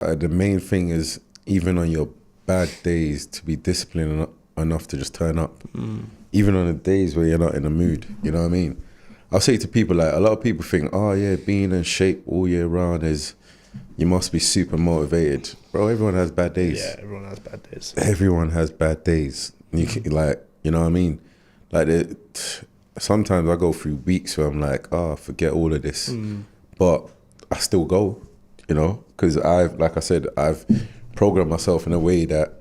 The main thing is, even on your bad days, to be disciplined enough to just turn up. Even on the days where you're not in the mood, you know what I mean? I'll say to people, like, a lot of people think, oh yeah, being in shape all year round is, you must be super motivated. Bro, everyone has bad days. Yeah, everyone has bad days. Everyone has bad days. You like, you know what I mean? Like, sometimes I go through weeks where I'm like, oh, forget all of this. But I still go, you know? Because like I said, I've programmed myself in a way that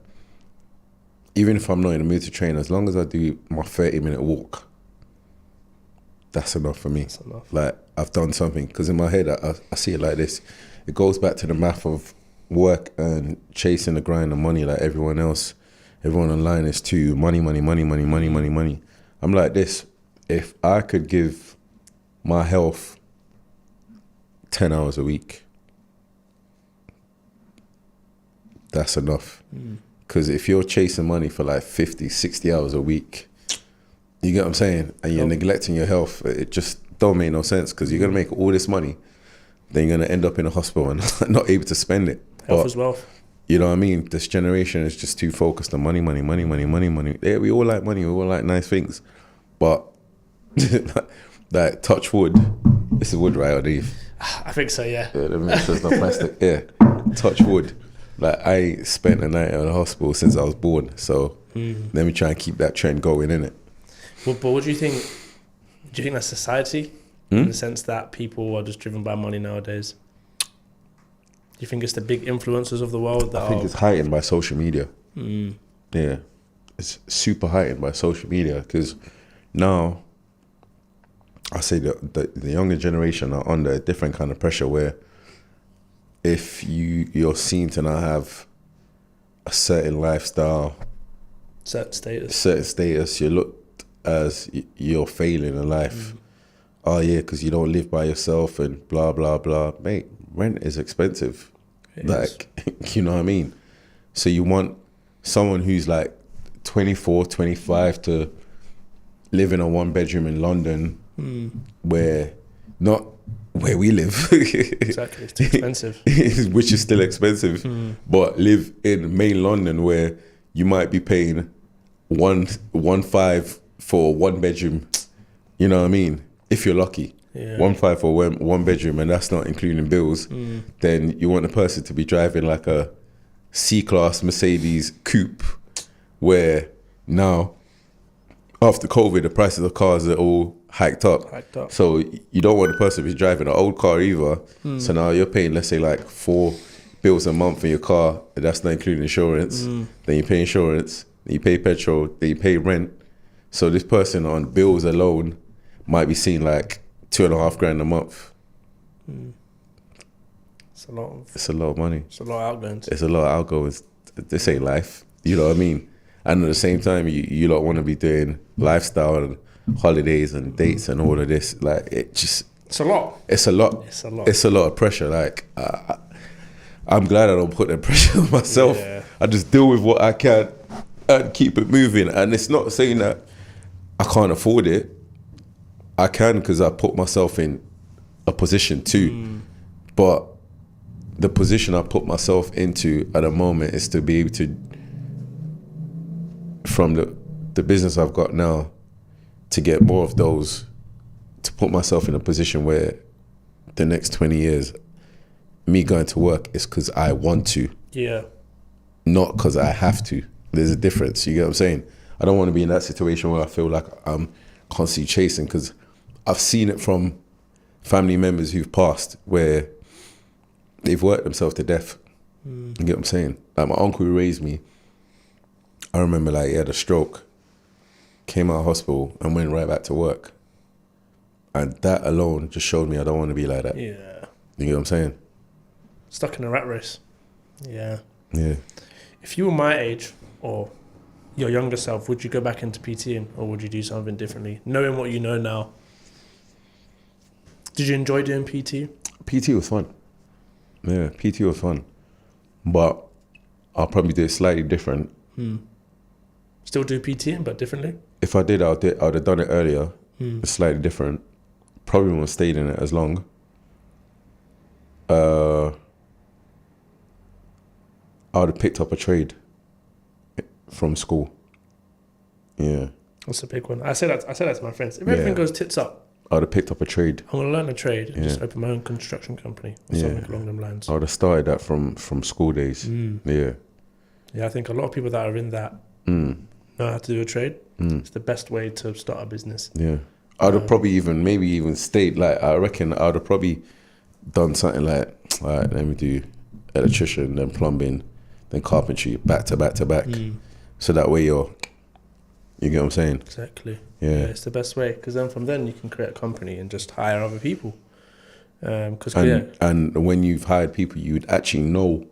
even if I'm not in the mood to train, as long as I do my 30-minute walk, that's enough for me. That's enough. Like, I've done something. Because in my head, I see it like this. It goes back to the math of work and chasing the grind and money like everyone else. Everyone online is too money, money, money, money, money, money, money. I'm like this. If I could give my health 10 hours a week, that's enough. Because if you're chasing money for like 50, 60 hours a week, you get what I'm saying? And you're neglecting your health, it just don't make no sense, because you're going to make all this money, then you're going to end up in a hospital and not able to spend it. Health as well. You know what I mean? This generation is just too focused on money, money, money, money, money, money. Yeah, we all like money, we all like nice things. But, like, touch wood. This is wood, right, or leaf? I think so, yeah. Yeah, there's no plastic. Yeah, touch wood. Like, I spent a night in the hospital since I was born, so let me try and keep that trend going, innit? But what do you think? Do you think that's society? In the sense that people are just driven by money nowadays? Do you think it's the big influencers of the world that I think it's heightened by social media. Yeah, it's super heightened by social media, because now I say that the younger generation are under a different kind of pressure, where if you're seen to not have a certain lifestyle, certain status, you're looked as you're failing in life. Oh yeah, because you don't live by yourself and blah blah blah. Mate, rent is expensive. You know what I mean? So you want someone who's like 24, 25 to live in a 1-bedroom in London, where not where we live. Exactly, it's too expensive. Which is still expensive, but live in main London where you might be paying 1.5 for a 1-bedroom. You know what I mean? If you're lucky. Yeah. 1.5 for one bedroom, and that's not including bills. Then you want the person to be driving like a C-class Mercedes coupe, where now after COVID the prices of cars are all hiked up. So you don't want the person to be driving an old car either. So now you're paying, let's say, like 4 bills a month for your car, and that's not including insurance. Then you pay insurance, then you pay petrol, then you pay rent. So this person on bills alone might be seeing like $2,500 a month. It's a lot of money. It's a lot of outgoings. It's a lot of outgoings. This ain't life. You know what I mean? And at the same time, you don't want to be doing lifestyle and holidays and dates and all of this. Like, it's a lot. It's a lot of pressure. Like, I'm glad I don't put that pressure on myself. Yeah. I just deal with what I can and keep it moving. And it's not saying that I can't afford it. I can, because I put myself in a position too. But the position I put myself into at the moment is to be able to, from the business I've got now, to get more of those, to put myself in a position where the next 20 years, me going to work is because I want to. Yeah. Not because I have to. There's a difference, you get what I'm saying? I don't want to be in that situation where I feel like I'm constantly chasing, because I've seen it from family members who've passed, where they've worked themselves to death. You get what I'm saying? Like, my uncle who raised me, I remember, like, he had a stroke, came out of hospital and went right back to work. And that alone just showed me I don't want to be like that. Yeah. You get what I'm saying? Stuck in a rat race. Yeah. Yeah. If you were my age or your younger self, would you go back into PTing, or would you do something differently, knowing what you know now? Did you enjoy doing PT? PT was fun. Yeah, PT was fun. But I'll probably do it slightly different. Still do PTing, but differently? If I did, I would have done it earlier. It's slightly different. Probably won't have stayed in it as long. I would have picked up a trade from school. Yeah. That's a big one. I say that to my friends. If everything goes tits up, I would have picked up a trade. I'm gonna learn a trade and just open my own construction company or something along them lines. I would have started that from school days. Yeah. Yeah, I think a lot of people that are in that know how to do a trade. It's the best way to start a business. Yeah. I'd have probably even stayed, like, I reckon I'd have probably done something like, all right, let me do electrician, then plumbing, then carpentry, back to back to back. So that way you get what I'm saying? Exactly. Yeah. It's the best way, because then from then you can create a company and just hire other people. And when you've hired people, you'd actually know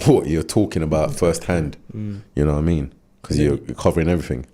what you're talking about firsthand. You know what I mean? Because you're covering everything.